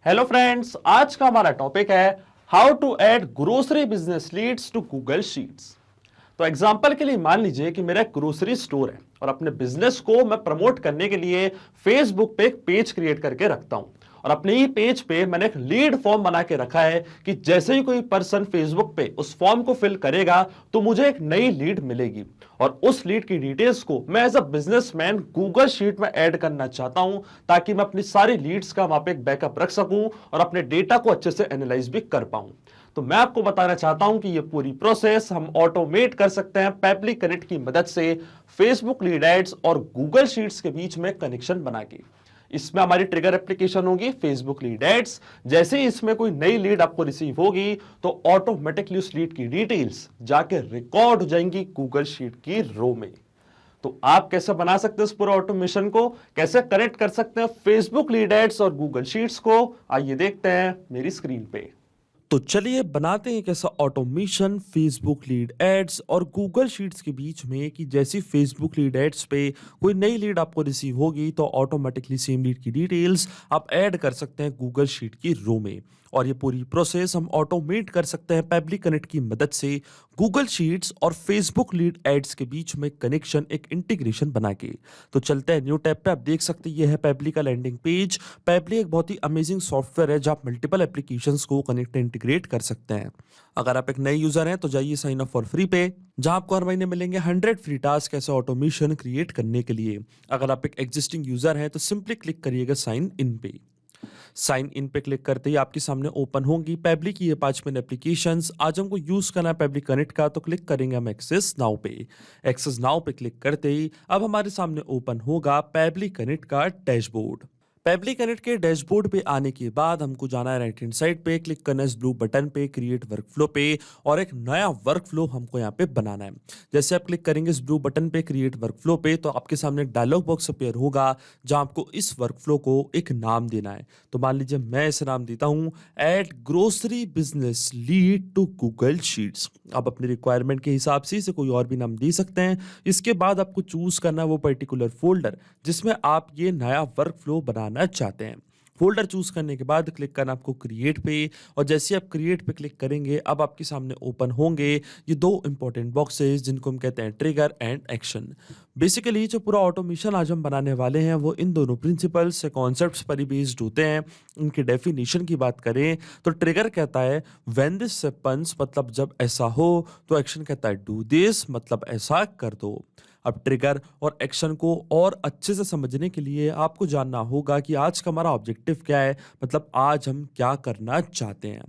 Hello friends, आज का हमारा टॉपिक है how to add grocery business leads to Google Sheets. तो एग्जांपल के लिए मान लीजिए कि मेरा एक ग्रोसरी स्टोर है और अपने बिजनेस को मैं प्रमोट करने के लिए फेसबुक पे एक पेज क्रिएट करके रखता हूं और अपने ही पेज पे मैंने एक लीड फॉर्म बना के रखा है कि जैसे ही कोई पर्सन फेसबुक पे उस फॉर्म को फिल करेगा तो मुझे एक नई लीड मिलेगी और उस लीड की डिटेल्स को मैं as a businessman Google sheet में ऐड करना चाहता हूं ताकि मैं अपनी सारी लीड्स का वहां पे एक बैकअप रख सकूं और अपने डेटा को अच्छे से एनालाइज भी कर पाऊं। तो मैं आपको बताना चाहता हूं कि ये पूरी प्रोसेस हम ऑटोमेट कर सकते हैं पेबली कनेक्ट की मदद से फेसबुक लीड एड्स और गूगल शीट्स के बीच में कनेक्शन बना के। इसमें हमारी ट्रिगर एप्लीकेशन होगी फेसबुक लीड एड्स। जैसे ही इसमें कोई नई लीड आपको रिसीव होगी तो ऑटोमेटिकली उस लीड की डिटेल्स जाके रिकॉर्ड हो जाएंगी गूगल शीट की रो में। तो आप कैसे बना सकते हैं इस पूरे ऑटोमेशन को, कैसे कनेक्ट कर सकते हैं फेसबुक लीड एड्स और गूगल शीट्स को, आइए देखते हैं मेरी स्क्रीन पे। तो चलिए बनाते हैं एक ऐसा ऑटोमेशन फेसबुक लीड एड्स और गूगल शीट्स के बीच में कि जैसी फेसबुक लीड एड्स पे कोई नई लीड आपको रिसीव होगी तो ऑटोमेटिकली सेम लीड की डिटेल्स आप ऐड कर सकते हैं गूगल शीट की रो में। और ये पूरी प्रोसेस हम ऑटोमेट कर सकते हैं पेबली कनेक्ट की मदद से गूगल शीट्स और फेसबुक लीड एड्स के बीच में कनेक्शन एक इंटीग्रेशन बना के। तो चलते हैं न्यू टैब पे। आप देख सकते हैं ये है पेबली का लैंडिंग पेज। पेबली एक बहुत ही अमेजिंग सॉफ्टवेयर है जहां आप मल्टीपल एप्लीकेशंस को कनेक्ट इंटीग्रेट कर सकते हैं। अगर आप एक नए यूजर हैं तो जाइए साइन अप फॉर फ्री पे, जहां आपको हर महीने मिलेंगे 100 फ्री टास्क ऐसे ऑटोमेशन क्रिएट करने के लिए। अगर आप एक एग्जिस्टिंग यूजर हैं तो सिंपली क्लिक करिएगा साइन इन पे। साइन इन पे क्लिक करते ही आपके सामने ओपन होंगी पेबली की ये 5 मिनट एप्लीकेशंस। आज हमको यूज करना है पेबली कनेक्ट का, तो क्लिक करेंगे हम एक्सेस नाउ पे। एक्सेस नाउ पे क्लिक करते ही अब हमारे सामने ओपन होगा पेबली कनेक्ट का डैशबोर्ड। पेबली कनेक्ट के डैशबोर्ड पे आने के बाद हमको जाना है राइट हैंड साइड पे, क्लिक करना है इस ब्लू बटन पे क्रिएट वर्कफ्लो पे और एक नया वर्कफ्लो हमको यहाँ पे बनाना है। जैसे आप क्लिक करेंगे इस ब्लू बटन पे क्रिएट वर्कफ्लो पे तो आपके सामने एक डायलॉग बॉक्स अपीयर होगा जहां आपको इस वर्कफ्लो को एक नाम देना है। तो मान लीजिए मैं इसे नाम देता हूं add grocery business lead to Google Sheets. आप अपनी रिक्वायरमेंट के हिसाब से इसे कोई और भी नाम दे सकते हैं। इसके बाद आपको चूज करना है वो पर्टिकुलर फोल्डर जिसमें आप ये नया वर्कफ्लो बनाना चाहते हैं। फोल्डर चूज करने के बाद क्लिक करना आपको क्रिएट पे और जैसे आप क्रिएट पे क्लिक करेंगे अब आपके सामने ओपन होंगे ये दो इंपॉर्टेंट बॉक्सेस जिनको हम कहते हैं ट्रिगर एंड एक्शन। बेसिकली जो पूरा ऑटोमेशन आज हम बनाने वाले हैं वो इन दोनों प्रिंसिपल्स से कॉन्सेप्ट्स पर ही बेस्ड होते हैं। इनकी डेफिनेशन की बात करें तो ट्रिगर कहता है व्हेन दिस हैपेंस, मतलब जब ऐसा हो, तो एक्शन कहता है डू दिस, मतलब ऐसा कर दो। अब ट्रिगर और एक्शन को और अच्छे से समझने के लिए आपको जानना होगा कि आज का हमारा ऑब्जेक्टिव क्या है, मतलब आज हम क्या करना चाहते हैं।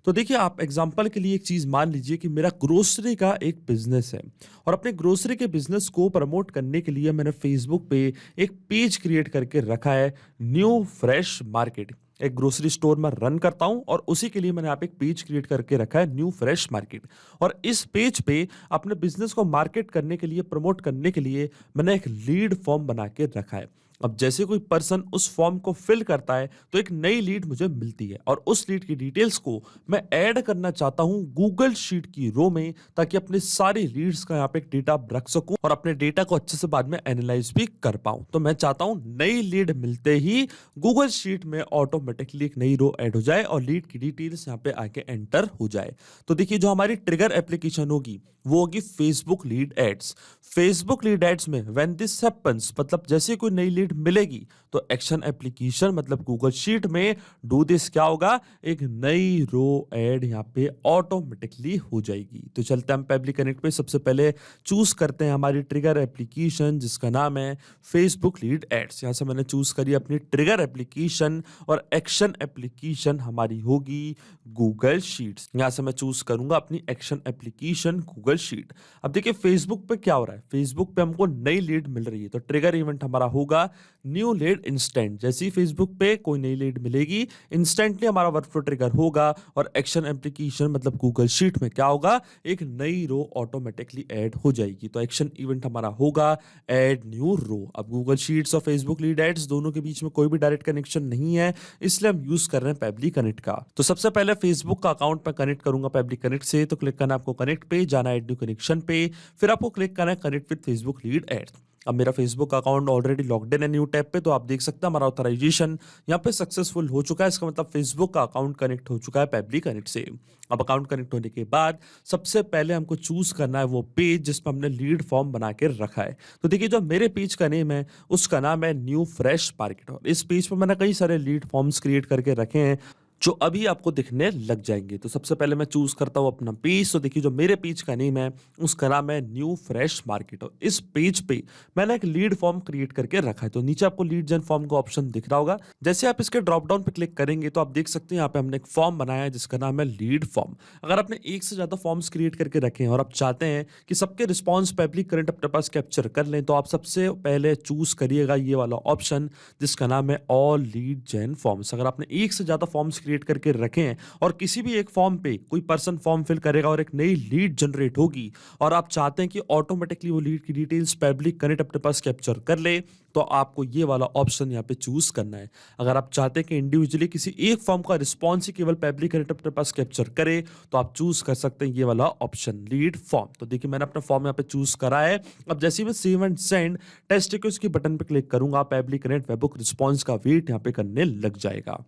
तो देखिए आप एग्जांपल के लिए एक चीज मान लीजिए कि मेरा ग्रोसरी का एक बिजनेस है और अपने ग्रोसरी के बिजनेस को प्रमोट करने के लिए मैंने फेसबुक पे एक पेज क्रिएट करके रखा है न्यू फ्रेश मार्केट। एक ग्रोसरी स्टोर में रन करता हूं और उसी के लिए मैंने यहाँ पे एक पेज क्रिएट करके रखा है न्यू फ्रेश मार्केट। और इस पेज पे अपने बिजनेस को मार्केट करने के लिए, प्रमोट करने के लिए मैंने एक लीड फॉर्म बना के रखा है। अब जैसे कोई पर्सन उस फॉर्म को फिल करता है तो एक नई लीड मुझे मिलती है और उस लीड की डिटेल्स को मैं ऐड करना चाहता हूं गूगल शीट की रो में ताकि अपने सारी लीड्स का यहाँ पे एक डेटा रख सकूं और अपने डेटा को अच्छे से बाद में एनालाइज भी कर पाऊं। तो मैं चाहता हूं नई लीड मिलते ही गूगल शीट में ऑटोमेटिकली एक नई रो ऐड हो जाए और लीड की डिटेल्स यहाँ पे आके एंटर हो जाए। तो देखिए जो हमारी ट्रिगर एप्लीकेशन होगी वो होगी Facebook lead ads. Facebook lead ads में व्हेन दिस हैपेंस, मतलब जैसे कोई नई लीड मिलेगी तो एक्शन एप्लीकेशन मतलब गूगल शीट में डू दिस क्या होगा, एक नई रो ऐड यहाँ पे ऑटोमेटिकली हो जाएगी। तो चलते हम पेबली कनेक्ट पे सबसे पहले चूज करते हैं हमारी ट्रिगर एप्लीकेशन जिसका नाम है फेसबुक लीड एड्स। यहाँ से मैंने चूज करी अपनी ट्रिगर एप्लीकेशन और एक्शन एप्लीकेशन हमारी होगी गूगल शीट्स। यहाँ से मैं चूज करूंगा अपनी एक्शन एप्लीकेशन गूगल शीट। अब देखिए फेसबुक पे क्या हो रहा है, फेसबुक पे हमको नई लीड मिल रही है तो ट्रिगर इवेंट हमारा होगा न्यू लीड इंस्टेंट। जैसे ही फेसबुक पे कोई नई लीड मिलेगी इंस्टेंटली हमारा वर्कफ्लो ट्रिगर होगा और एक्शन एप्लीकेशन मतलब गूगल शीट में क्या होगा, एक नई रो ऑटोमेटिकली ऐड हो जाएगी। तो एक्शन इवेंट हमारा होगा ऐड न्यू रो। अब गूगल शीट्स और फेसबुक लीड एड्स दोनों के बीच में कोई भी डायरेक्ट कनेक्शन नहीं है इसलिए हम यूज कर रहे हैं पेबली कनेक्ट का। तो सबसे पहले फेसबुक का अकाउंट में कनेक्ट करूंगा पेबली कनेक्ट से। तो क्लिक करना आपको कनेक्ट पे, जाना है न्यू कनेक्शन पे, फिर आपको क्लिक करना है connect with Facebook lead ads. अब मेरा Facebook account already logged in है न्यू टैब पे, तो आप देख सकते हैं हमारा ऑथराइजेशन यहाँ पे सक्सेसफुल हो चुका है। इसका मतलब फेसबुक का अकाउंट कनेक्ट हो चुका है पेबली कनेक्ट से। अब अकाउंट कनेक्ट होने के बाद सबसे पहले हमको चूज करना है वो पेज जिसमें हमने लीड फॉर्म बना के रखा है। तो देखिए जो मेरे पेज का नेम है उसका नाम है न्यू फ्रेश मार्केट, और इस पेज पर मैंने कई सारे लीड फॉर्म्स क्रिएट करके रखे हैं जो अभी आपको दिखने लग जाएंगे। तो सबसे पहले मैं चूज करता हूं अपना पेज। तो देखिए जो मेरे पेज का नेम है उसका नाम है न्यू फ्रेश मार्केट, और इस पेज पे मैंने एक लीड फॉर्म क्रिएट करके रखा है। तो नीचे आपको लीड जन फॉर्म का ऑप्शन दिख रहा होगा। जैसे आप इसके ड्रॉप डाउन पे क्लिक करेंगे तो आप देख सकते हैं यहाँ पे हमने एक फॉर्म बनाया है जिसका नाम है लीड फॉर्म। अगर आपने एक से ज्यादा फॉर्म्स क्रिएट करके रखे हैं और आप चाहते हैं कि सबके रिस्पॉन्स पब्लिक करंट अपने पास कैप्चर कर लें, तो आप सबसे पहले चूज करिएगा ये वाला ऑप्शन जिसका नाम है ऑल लीड जेन फॉर्म्स। अगर आपने एक से ज्यादा फॉर्म्स क्रिएट करके रखे हैं और किसी भी एक फॉर्म पे कोई पर्सन फॉर्म फिल करेगा और एक नई लीड जनरेट होगी और आप चाहते हैं कि ऑटोमेटिकली वो लीड की डिटेल्स पब्लिक कनेक्ट अपने पास कैप्चर कर ले, तो आपको ये वाला ऑप्शन यहाँ पे चूज करना है। अगर आप चाहते हैं कि इंडिविजुअली किसी एक फॉर्म का रिस्पॉन्स ही केवल पब्लिक कनेक्ट अपने पास कैप्चर करे, तो आप चूज कर सकते हैं ये वाला ऑप्शन लीड फॉर्म। तो देखिए मैंने अपना फॉर्म यहाँ पे चूज करा है। अब जैसे ही मैं सेव एंड सेंड टेस्ट के बटन पे क्लिक करूंगा, पब्लिक कनेक्ट वेबबुक रिस्पॉन्स का वेट यहाँ पे करने लग जाएगा।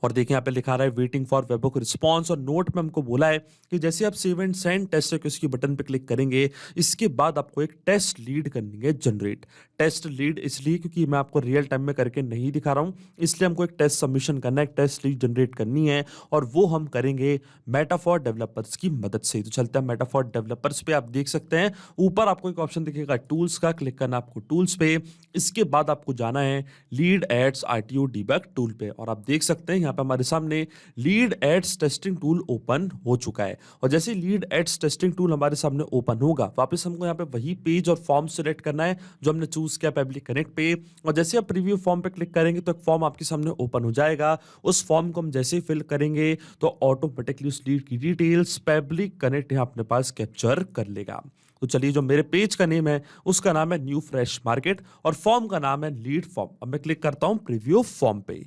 और देखिए यहाँ पे लिखा रहा है वेटिंग फॉर वेबबुक रिस्पांस, और नोट में हमको बोला है कि जैसे आप save and send test request की बटन पे क्लिक करेंगे, इसके बाद आपको एक टेस्ट लीड करनी है जनरेट। टेस्ट लीड इसलिए क्योंकि मैं आपको रियल टाइम में करके नहीं दिखा रहा हूँ, इसलिए हमको एक टेस्ट सबमिशन करना है, एक टेस्ट लीड जनरेट करनी है, और वो हम करेंगे मेटाफॉर डेवलपर्स की मदद से। तो चलते हैं मेटाफॉर डेवलपर्स पे। आप देख सकते हैं ऊपर आपको एक ऑप्शन दिखेगा टूल्स का, क्लिक करना आपको टूल्स पे। इसके बाद आपको जाना है lead ads RTO debug tool पे, और आप देख सकते हैं यहाँ पे हमारे सामने lead ads testing tool open हो चुका है। और जैसे लीड एड्स टेस्टिंग टूल हमारे सामने ओपन होगा, वापस हमको यहाँ पे वही पेज और फॉर्म सेलेक्ट करना है जो हमने चूज किया पब्लिक कनेक्ट पे। और जैसे आप प्रीव्यू फॉर्म पे क्लिक करेंगे तो एक फॉर्म आपके सामने ओपन हो जाएगा। उस फॉर्म को हम जैसे ही फिल करेंगे तो ऑटोमेटिकली उस लीड की डिटेल्स पब्लिक कनेक्ट यहाँ अपने पास कैप्चर कर लेगा। तो चलिए जो मेरे पेज का नेम है उसका नाम है न्यू फ्रेश मार्केट और फॉर्म का नाम है लीड फॉर्म। अब मैं क्लिक करता हूं प्रीव्यू फॉर्म पे,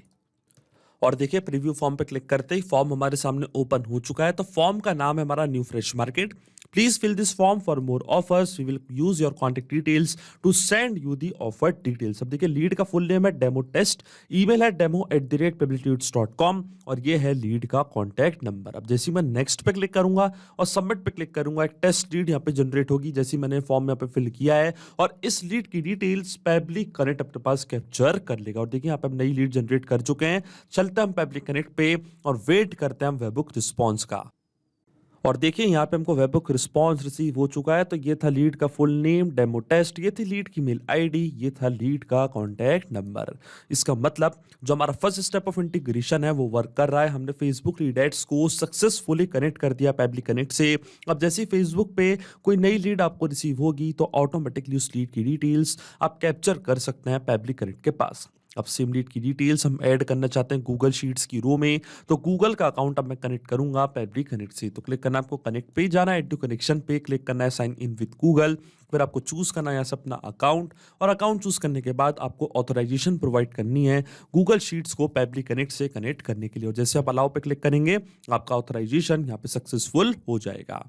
और देखिए प्रीव्यू फॉर्म पे क्लिक करते ही फॉर्म हमारे सामने ओपन हो चुका है। तो फॉर्म का नाम है हमारा new fresh market. Please fill this form for more offers, we will use your contact details to send you the offer details. अब देखिए लीड का फुल नेम है डेमो टेस्ट, ईमेल है demo@publicleads.com, और ये है लीड का कॉन्टैक्ट नंबर। अब जैसे मैं नेक्स्ट पे क्लिक करूंगा और सबमिट पे क्लिक करूंगा, एक टेस्ट लीड यहाँ पे जनरेट होगी जैसे मैंने फॉर्म यहाँ पे फिल किया है, और इस लीड की डिटेल्स पब्लिक कनेक्ट अपने पास कैप्चर कर लेगा। और देखिए यहाँ पे हम नई लीड जनरेट कर चुके हैं। चलते हैं हम पब्लिक कनेक्ट पे और वेट करते हैं हम वेबबुक रिस्पॉन्स का। और देखिए यहाँ पे हमको वेबबुक रिस्पॉन्स रिसीव हो चुका है। तो ये था लीड का फुल नेम डेमो टेस्ट, ये थी लीड की मेल आईडी, ये था लीड का कॉन्टैक्ट नंबर। इसका मतलब जो हमारा फर्स्ट स्टेप ऑफ इंटीग्रेशन है वो वर्क कर रहा है। हमने फेसबुक लीड एड्स को सक्सेसफुली कनेक्ट कर दिया पब्लिक कनेक्ट से। अब जैसे ही फेसबुक पे कोई नई लीड आपको रिसीव होगी तो ऑटोमेटिकली उस लीड की डिटेल्स आप कैप्चर कर सकते हैं पब्लिक कनेक्ट के पास। अब सेम लीड की डिटेल्स हम ऐड करना चाहते हैं गूगल शीट्स की रो में, तो गूगल का अकाउंट अब मैं कनेक्ट करूंगा पब्लिक कनेक्ट से। तो क्लिक करना आपको कनेक्ट पे जाना है, ऐड टू कनेक्शन पे क्लिक करना है, साइन इन विद गूगल, फिर आपको चूज करना है यहाँ से अपना अकाउंट, और अकाउंट चूज करने के बाद आपको ऑथराइजेशन प्रोवाइड करनी है गूगल शीट्स को पब्लिक कनेक्ट से कनेक्ट करने के लिए। और जैसे आप अलाउ पे क्लिक करेंगे आपका ऑथराइजेशन यहाँ पे सक्सेसफुल हो जाएगा।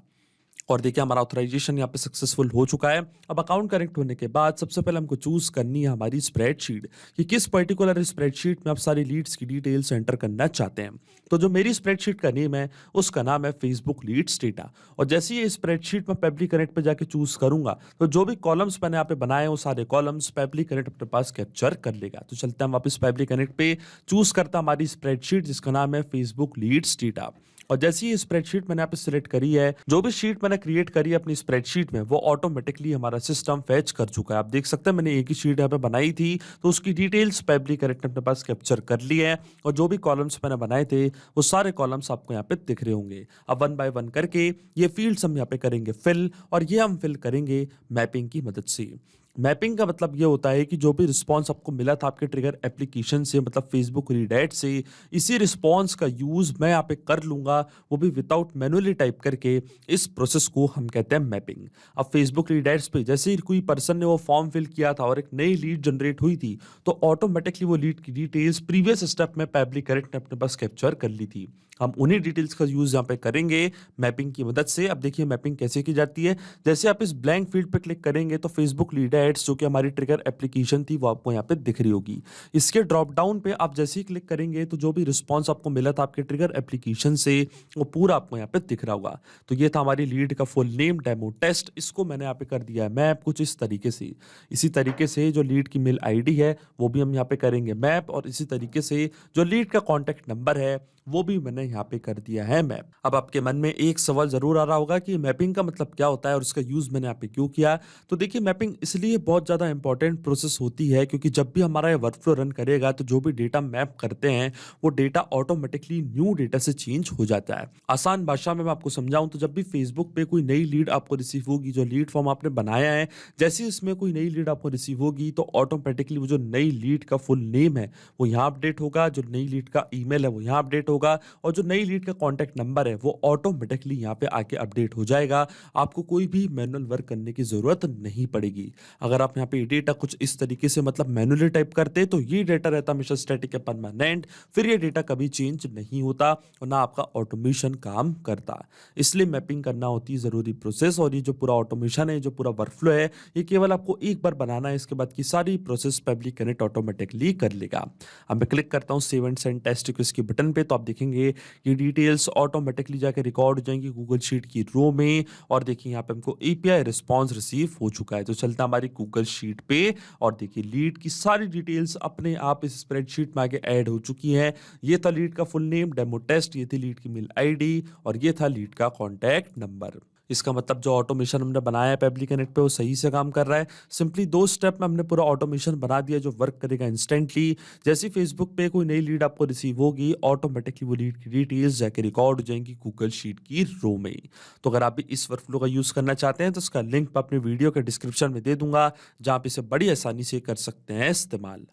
और देखिए हमारा ऑथराइजेशन यहाँ पे सक्सेसफुल हो चुका है। अब अकाउंट कनेक्ट होने के बाद सबसे पहले हमको चूज करनी है हमारी स्प्रेडशीट कि किस पर्टिकुलर स्प्रेडशीट में आप सारी लीड्स की डिटेल्स एंटर करना चाहते हैं। तो जो मेरी स्प्रेडशीट का नेम है उसका नाम है फेसबुक लीड्स डेटा। और जैसे ही स्प्रेडशीट में पब्लिक कनेक्ट पे जाके चूज करूंगा तो जो भी कॉलम्स मैंने यहाँ पे बनाए हैं वो सारे कॉलम्स पब्लिक कनेक्ट अपने पास कैप्चर कर लेगा। तो चलते हैं वापस पब्लिक कनेक्ट पे, चूज करता हमारी स्प्रेडशीट जिसका नाम है फेसबुक लीड्स डेटा। और जैसे ही स्प्रेडशीट मैंने यहाँ पे सिलेक्ट करी है, जो भी शीट मैंने क्रिएट करी है अपनी स्प्रेडशीट में वो ऑटोमेटिकली हमारा सिस्टम फैच कर चुका है। आप देख सकते हैं मैंने एक ही शीट यहाँ पे बनाई थी तो उसकी डिटेल्स पब्लिक कनेक्ट ने अपने पास कैप्चर कर ली है, और जो भी कॉलम्स मैंने बनाए थे वो सारे कॉलम्स आपको यहाँ पे दिख रहे होंगे। अब वन बाय वन करके ये फील्ड्स हम यहाँ पे करेंगे फिल, और ये हम फिल करेंगे मैपिंग की मदद से। मैपिंग का मतलब ये होता है कि जो भी रिस्पॉन्स आपको मिला था आपके ट्रिगर एप्लीकेशन से, मतलब फेसबुक रीड एड से, इसी रिस्पॉन्स का यूज मैं यहाँ पे कर लूंगा, वो भी विदाउट मैनुअली टाइप करके। इस प्रोसेस को हम कहते हैं मैपिंग। अब फेसबुक रीड एड्स पे जैसे ही कोई पर्सन ने वो फॉर्म फिल किया था और एक नई लीड जनरेट हुई थी, तो ऑटोमेटिकली वो लीड की डिटेल्स प्रीवियस स्टेप में पब्लिक करेक्ट ने अपने पास कैप्चर कर ली थी। हम उन्हीं डिटेल्स का यूज यहाँ पे करेंगे मैपिंग की मदद से। अब देखिए मैपिंग कैसे की जाती है। जैसे आप इस ब्लैंक फील्ड पे क्लिक करेंगे तो फेसबुक लीड एड्स जो कि हमारी ट्रिगर एप्लीकेशन थी वो आपको यहाँ पे दिख रही होगी। इसके ड्रॉप डाउन पे आप जैसे ही क्लिक करेंगे तो जो भी रिस्पॉन्स आपको मिला था आपके ट्रिगर एप्लीकेशन से वो पूरा आपको यहाँ पे दिख रहा होगा। तो ये था हमारी लीड का फुल नेम डेमो टेस्ट। इसको मैंने यहाँ पे कर दिया है मैप कुछ इस तरीके से। इसी तरीके से जो लीड की मेल आईडी है वो भी हम यहाँ पे करेंगे मैप, और इसी तरीके से जो लीड का कॉन्टैक्ट नंबर है वो भी मैंने यहाँ पे कर दिया है मैप। अब आपके मन में एक सवाल जरूर आ रहा होगा कि मैपिंग का मतलब क्या होता है और उसका यूज मैंने यहाँ पे क्यों किया। तो देखिए मैपिंग इसलिए बहुत ज्यादा इंपॉर्टेंट प्रोसेस होती है क्योंकि जब भी हमारा ये वर्कफ्लो रन करेगा तो जो भी डेटा मैप करते हैं वो डेटा ऑटोमेटिकली न्यू डेटा से चेंज हो जाता है। आसान भाषा में मैं आपको समझाऊं तो जब भी फेसबुक पे कोई नई लीड आपको रिसीव होगी, जो लीड फॉर्म आपने बनाया है, जैसे ही इसमें कोई नई लीड आपको रिसीव होगी तो ऑटोमेटिकली वो जो नई लीड का फुल नेम है वो यहाँ अपडेट होगा, जो नई लीड का ईमेल है वो यहाँ अपडेट होगा, और जो नई लीड का कॉन्टैक्ट नंबर है वो ऑटोमेटिकली यहाँ पे आके अपडेट हो जाएगा। आपको कोई भी मैनुअल वर्क करने की जरूरत नहीं पड़ेगी। अगर आप यहाँ पे डेटा कुछ इस तरीके से मतलब मैनुअली टाइप करते तो ये डेटा रहता हमेशा स्टैटिक या परमानेंट, फिर ये डेटा कभी चेंज नहीं होता और ना आपका ऑटोमेशन काम करता। इसलिए मैपिंग करना होती है जरूरी प्रोसेस, और ये जो पूरा ऑटोमेशन है, जो पूरा वर्कफ्लो है, ये केवल आपको एक बार बनाना है, इसके बाद की सारी प्रोसेस पब्लिक कनेक्ट ऑटोमेटिकली कर लेगा। अब मैं क्लिक करता हूँ save and send test request के बटन पे, तो आप देखेंगे ये डिटेल्स ऑटोमेटिकली जाकर रिकॉर्ड हो जाएंगी गूगल शीट की रो में। और देखिए यहाँ पे हमको एपीआई रिस्पॉन्स रिसीव हो चुका है। तो चलता हमारी गूगल शीट पे, और देखिए लीड की सारी डिटेल्स अपने आप इस स्प्रेडशीट में आगे ऐड हो चुकी है। ये था लीड का फुल नेम डेमो टेस्ट, ये थी लीड की मेल आईडी, और ये था लीड का कॉन्टैक्ट नंबर। इसका मतलब जो ऑटोमेशन हमने बनाया है पब्लिक कनेक्ट पे वो सही से काम कर रहा है। सिंपली 2 स्टेप में हमने पूरा ऑटोमेशन बना दिया जो वर्क करेगा इंस्टेंटली। जैसे फेसबुक पे कोई नई लीड आपको रिसीव होगी, ऑटोमेटिकली वो लीड की डिटेल्स जाके रिकॉर्ड हो जाएंगी गूगल शीट की रो में। तो अगर आप भी इस वर्कफ्लो का यूज करना चाहते हैं तो उसका लिंक मैं अपने वीडियो के डिस्क्रिप्शन में दे दूंगा, जहां पे इसे बड़ी आसानी से कर सकते हैं इस्तेमाल।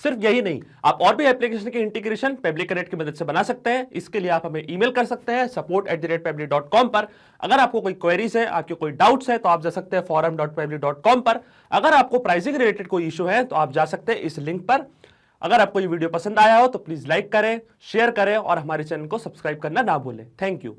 सिर्फ यही नहीं, आप और भी एप्लीकेशन के इंटीग्रेशन पब्लिक कनेक्ट की मदद से बना सकते हैं। इसके लिए आप हमें ईमेल कर सकते हैं support@pablik.com पर। अगर आपको कोई क्वेरीज है, आपके कोई डाउट्स है, तो आप जा सकते हैं forum.pablik.com पर। अगर आपको प्राइसिंग रिलेटेड कोई इशू है तो आप जा सकते हैं इस लिंक पर। अगर आपको ये वीडियो पसंद आया हो तो प्लीज लाइक करें, शेयर करें और हमारे चैनल को सब्सक्राइब करना ना भूलें। Thank you.